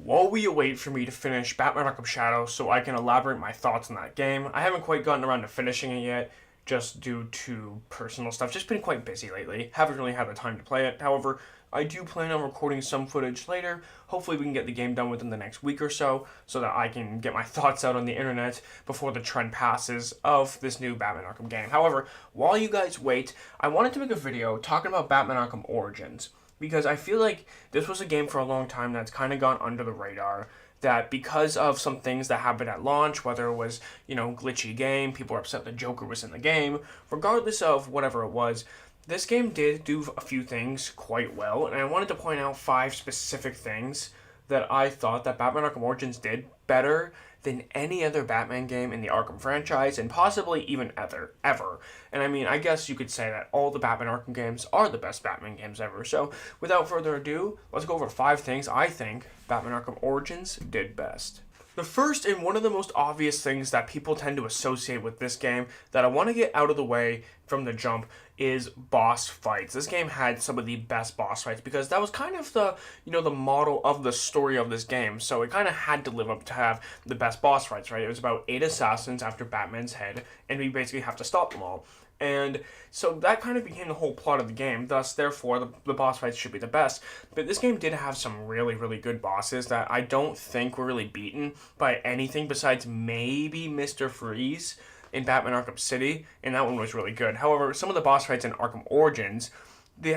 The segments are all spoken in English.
while we await for me to finish Batman Arkham Shadow so I can elaborate my thoughts on that game. I haven't quite gotten around to finishing it yet, just due to personal stuff. Just been quite busy lately. Haven't really had the time to play it. However, I do plan on recording some footage later. Hopefully we can get the game done within the next week or so that I can get my thoughts out on the internet before the trend passes of this new Batman Arkham game. However, while you guys wait, I wanted to make a video talking about Batman Arkham Origins, because I feel like this was a game for a long time that's kind of gone under the radar, that because of some things that happened at launch, whether it was, glitchy game, people were upset the Joker was in the game, regardless of whatever it was, this game did do a few things quite well, and I wanted to point out 5 specific things that I thought that Batman Arkham Origins did better than any other Batman game in the Arkham franchise, and possibly even ever. And I mean, I guess you could say that all the Batman Arkham games are the best Batman games ever. So, without further ado, let's go over 5 things I think Batman Arkham Origins did best. The first and one of the most obvious things that people tend to associate with this game that I want to get out of the way from the jump is boss fights. This game had some of the best boss fights because that was kind of the model of the story of this game. So it kind of had to live up to have the best boss fights, right? It was about 8 assassins after Batman's head, and we basically have to stop them all. And so that kind of became the whole plot of the game. Thus, therefore, the boss fights should be the best. But this game did have some really, really good bosses that I don't think were really beaten by anything besides maybe Mr. Freeze in Batman Arkham City, and that one was really good. However, some of the boss fights in Arkham Origins,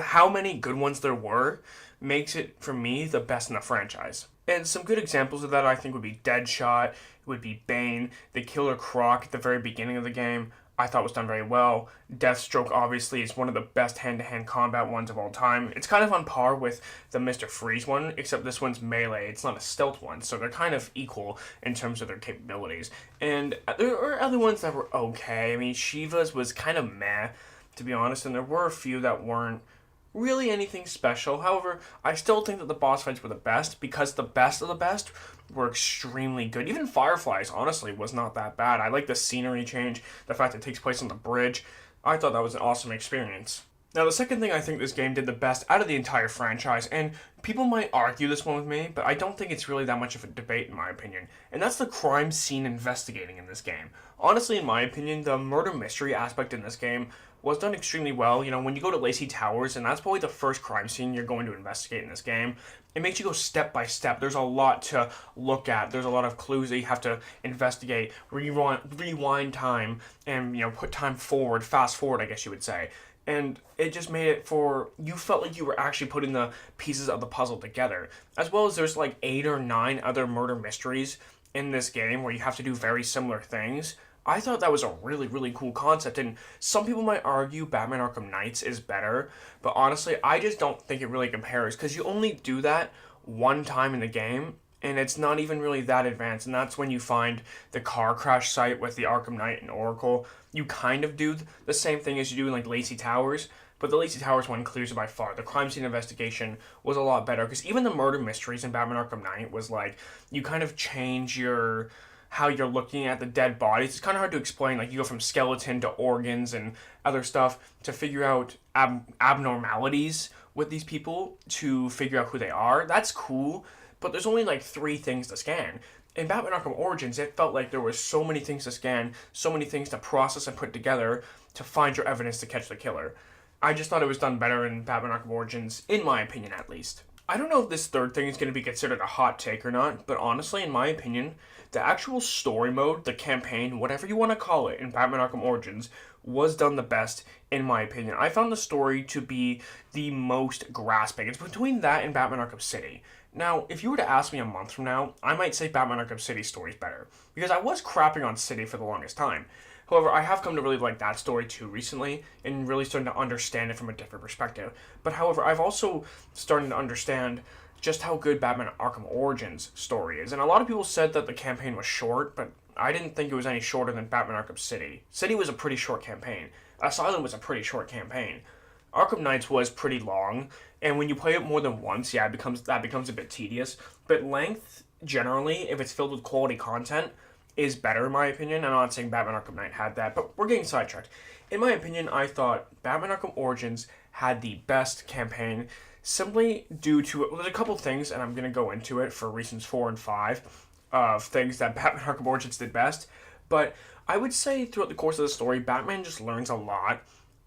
how many good ones there were, makes it, for me, the best in the franchise. And some good examples of that I think would be Deadshot, would be Bane, the Killer Croc at the very beginning of the game, I thought was done very well. Deathstroke obviously is one of the best hand-to-hand combat ones of all time. It's kind of on par with the Mr. Freeze one, except this one's melee. It's not a stealth one, so they're kind of equal in terms of their capabilities. And there are other ones that were okay. I mean, Shiva's was kind of meh, to be honest, and there were a few that weren't really anything special. However, I still think that the boss fights were the best because the best of the best were extremely good. Even Fireflies, honestly, was not that bad. I like the scenery change, the fact that it takes place on the bridge. I thought that was an awesome experience. Now, the second thing I think this game did the best out of the entire franchise, and people might argue this one with me, but I don't think it's really that much of a debate in my opinion, and that's the crime scene investigating in this game. Honestly, in my opinion, the murder mystery aspect in this game was done extremely well. When you go to Lacey Towers, and that's probably the first crime scene you're going to investigate in this game, it makes you go step by step. There's a lot to look at. There's a lot of clues that you have to investigate, rewind time, and put time forward, fast forward, I guess you would say. And it just made it you felt like you were actually putting the pieces of the puzzle together. As well as there's like 8 or 9 other murder mysteries in this game where you have to do very similar things. I thought that was a really, really cool concept, and some people might argue Batman Arkham Knights is better, but honestly, I just don't think it really compares, because you only do that one time in the game, and it's not even really that advanced, and that's when you find the car crash site with the Arkham Knight and Oracle. You kind of do the same thing as you do in like Lacey Towers, but the Lacey Towers one clears it by far. The crime scene investigation was a lot better, because even the murder mysteries in Batman Arkham Knight was like, you kind of change how you're looking at the dead bodies. It's kind of hard to explain. Like, you go from skeleton to organs and other stuff to figure out abnormalities with these people to figure out who they are. That's cool, but there's only like 3 things to scan. In Batman Arkham Origins, it felt like there was so many things to scan, so many things to process and put together to find your evidence to catch the killer. I just thought it was done better in Batman Arkham Origins, in my opinion at least. I don't know if this third thing is going to be considered a hot take or not, but honestly, in my opinion, the actual story mode, the campaign, whatever you want to call it, in Batman Arkham Origins was done the best, in my opinion. I found the story to be the most grasping. It's between that and Batman Arkham City. Now, if you were to ask me a month from now, I might say Batman Arkham City's story is better, because I was crapping on City for the longest time. However, I have come to really like that story too recently, and really starting to understand it from a different perspective. But however, I've also started to understand just how good Batman Arkham Origins story is. And a lot of people said that the campaign was short, but I didn't think it was any shorter than Batman Arkham City. City was a pretty short campaign. Asylum was a pretty short campaign. Arkham Knights was pretty long, and when you play it more than once, yeah, that becomes a bit tedious. But length, generally, if it's filled with quality content, is better in my opinion. I'm not saying Batman Arkham Knight had that, but we're getting sidetracked. In my opinion, I thought Batman Arkham Origins had the best campaign simply due to, well, there's a couple things, and I'm going to go into it for reasons 4 and 5 of things that Batman Arkham Origins did best. But I would say throughout the course of the story, Batman just learns a lot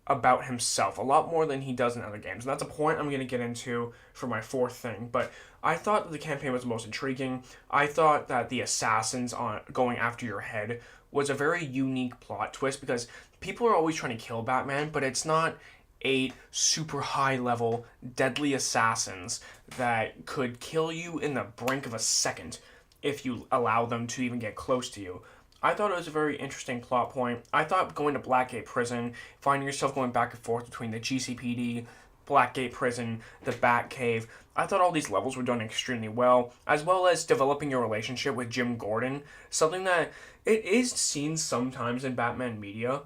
about himself, a lot more than he does in other games. And that's a point I'm going to get into for my fourth thing. But I thought that the campaign was the most intriguing. I thought that the assassins on going after your head was a very unique plot twist, because people are always trying to kill Batman, but it's not 8 super high level deadly assassins that could kill you in the brink of a second if you allow them to even get close to you. I thought it was a very interesting plot point. I thought going to Blackgate Prison, finding yourself going back and forth between the GCPD, Blackgate Prison, the Batcave, I thought all these levels were done extremely well as developing your relationship with Jim Gordon, something that it is seen sometimes in Batman media.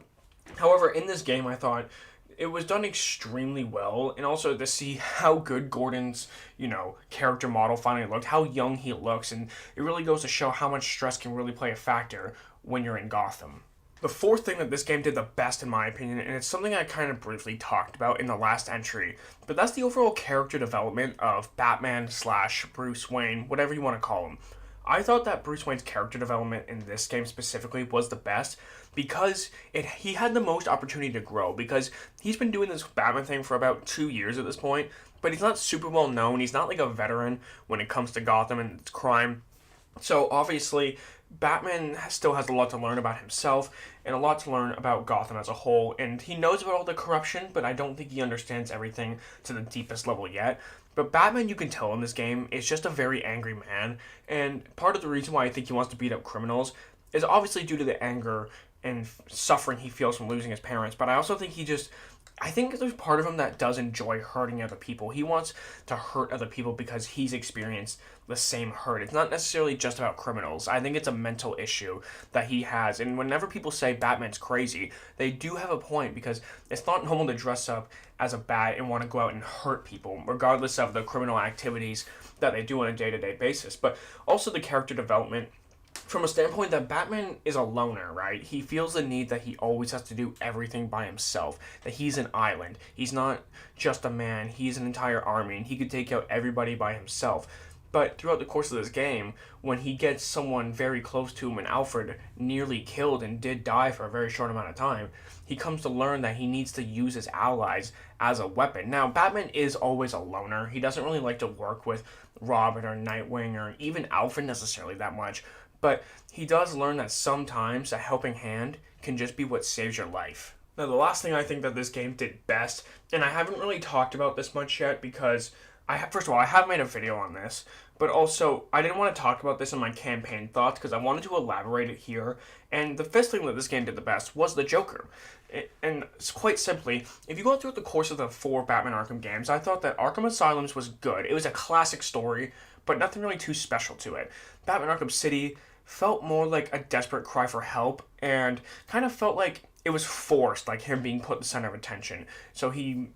However, in this game, I thought it was done extremely well, and also to see how good Gordon's, character model finally looked, how young he looks, and it really goes to show how much stress can really play a factor when you're in Gotham. The fourth thing that this game did the best, in my opinion, and it's something I kind of briefly talked about in the last entry, but that's the overall character development of Batman / Bruce Wayne, whatever you want to call him. I thought that Bruce Wayne's character development in this game specifically was the best, because he had the most opportunity to grow, because he's been doing this Batman thing for about 2 years at this point, but he's not super well known. He's not like a veteran when it comes to Gotham and its crime. So obviously, Batman still has a lot to learn about himself and a lot to learn about Gotham as a whole, and he knows about all the corruption, but I don't think he understands everything to the deepest level yet. But Batman, you can tell in this game, is just a very angry man, and part of the reason why I think he wants to beat up criminals is obviously due to the anger and suffering he feels from losing his parents, but I also think I think there's part of him that does enjoy hurting other people. He wants to hurt other people because he's experienced the same hurt. It's not necessarily just about criminals. I think it's a mental issue that he has. And whenever people say Batman's crazy, they do have a point, because it's not normal to dress up as a bat and want to go out and hurt people, regardless of the criminal activities that they do on a day-to-day basis. But also the character development, from a standpoint that Batman is a loner, right? He feels the need that he always has to do everything by himself, that he's an island. He's not just a man, he's an entire army, and he could take out everybody by himself. But throughout the course of this game, when he gets someone very close to him, and Alfred nearly killed and did die for a very short amount of time, he comes to learn that he needs to use his allies as a weapon. Now, Batman is always a loner. He doesn't really like to work with Robin or Nightwing or even Alfred necessarily that much. But he does learn that sometimes a helping hand can just be what saves your life. Now, the last thing I think that this game did best, and I haven't really talked about this much yet because, first of all, I have made a video on this, but also I didn't want to talk about this in my campaign thoughts because I wanted to elaborate it here. And the first thing that this game did the best was the Joker. And quite simply, if you go through the course of the 4 Batman Arkham games, I thought that Arkham Asylums was good. It was a classic story, but nothing really too special to it. Batman Arkham City felt more like a desperate cry for help, and kind of felt like it was forced, like him being put in the center of attention. So he,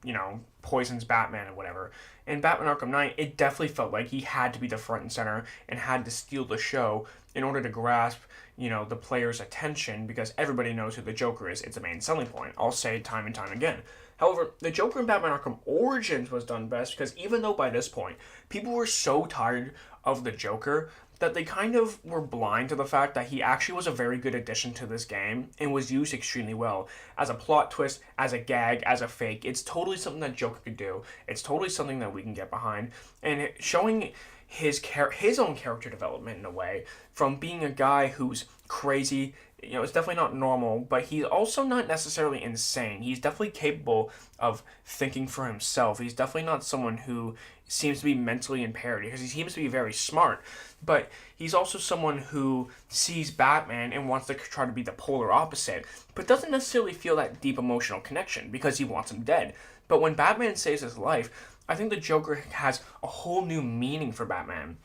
poisons Batman and whatever. In Batman Arkham Knight, it definitely felt like he had to be the front and center and had to steal the show in order to grasp, the player's attention, because everybody knows who the Joker is. It's a main selling point. I'll say it time and time again. However, the Joker in Batman Arkham Origins was done best, because even though by this point, people were so tired of the Joker that they kind of were blind to the fact that he actually was a very good addition to this game and was used extremely well as a plot twist, as a gag, as a fake. It's totally something that Joker could do. It's totally something that we can get behind, and showing his own character development in a way, from being a guy who's crazy. It's definitely not normal, but he's also not necessarily insane. He's definitely capable of thinking for himself. He's definitely not someone who seems to be mentally impaired, because he seems to be very smart. But he's also someone who sees Batman and wants to try to be the polar opposite, but doesn't necessarily feel that deep emotional connection because he wants him dead. But when Batman saves his life, I think the Joker has a whole new meaning for Batman.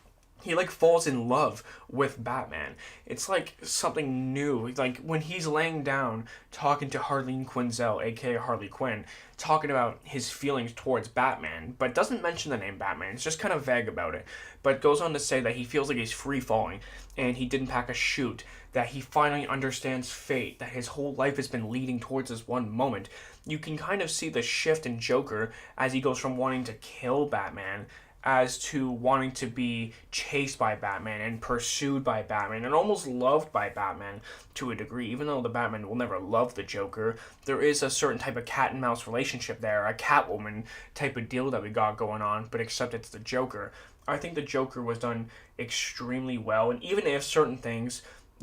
He falls in love with Batman. It's like something new. Like when he's laying down talking to Harleen Quinzel, aka Harley Quinn, talking about his feelings towards Batman, but doesn't mention the name Batman. It's just kind of vague about it. But goes on to say that he feels like he's free falling and he didn't pack a chute, that he finally understands fate, that his whole life has been leading towards this one moment. you can kind of see the shift in Joker as he goes from wanting to kill Batman as to wanting to be chased by Batman and pursued by Batman and almost loved by Batman to a degree. Even though the Batman will never love the Joker, there is a certain type of cat and mouse relationship there, a Catwoman type of deal that we got going on, but except it's the Joker. I think the Joker was done extremely well, and even if certain things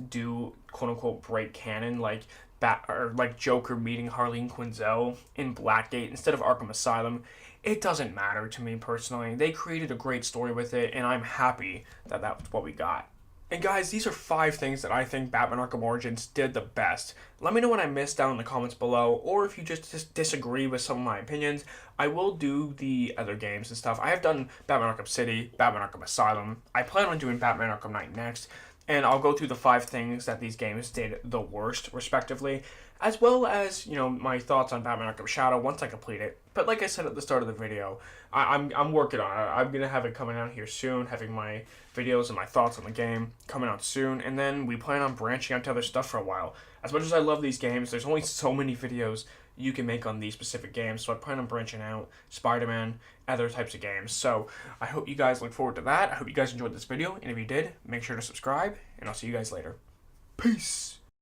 do quote unquote break canon, like like Joker meeting Harleen Quinzel in Blackgate instead of Arkham Asylum, it doesn't matter to me personally. They created a great story with it, and I'm happy that that's what we got. And guys, these are 5 things that I think Batman Arkham Origins did the best. Let me know what I missed down in the comments below, or if you just disagree with some of my opinions. I will do the other games and stuff. I have done Batman Arkham City, Batman Arkham Asylum. I plan on doing Batman Arkham Knight next, and I'll go through the 5 things that these games did the worst, respectively, as well as, my thoughts on Batman Arkham Shadow once I complete it. But like I said at the start of the video, I'm working on it. I'm going to have it coming out here soon, having my videos and my thoughts on the game coming out soon, and then we plan on branching out to other stuff for a while. As much as I love these games, there's only so many videos you can make on these specific games, so I plan on branching out, Spider-Man, other types of games. So I hope you guys look forward to that. I hope you guys enjoyed this video, and if you did, make sure to subscribe, and I'll see you guys later. Peace!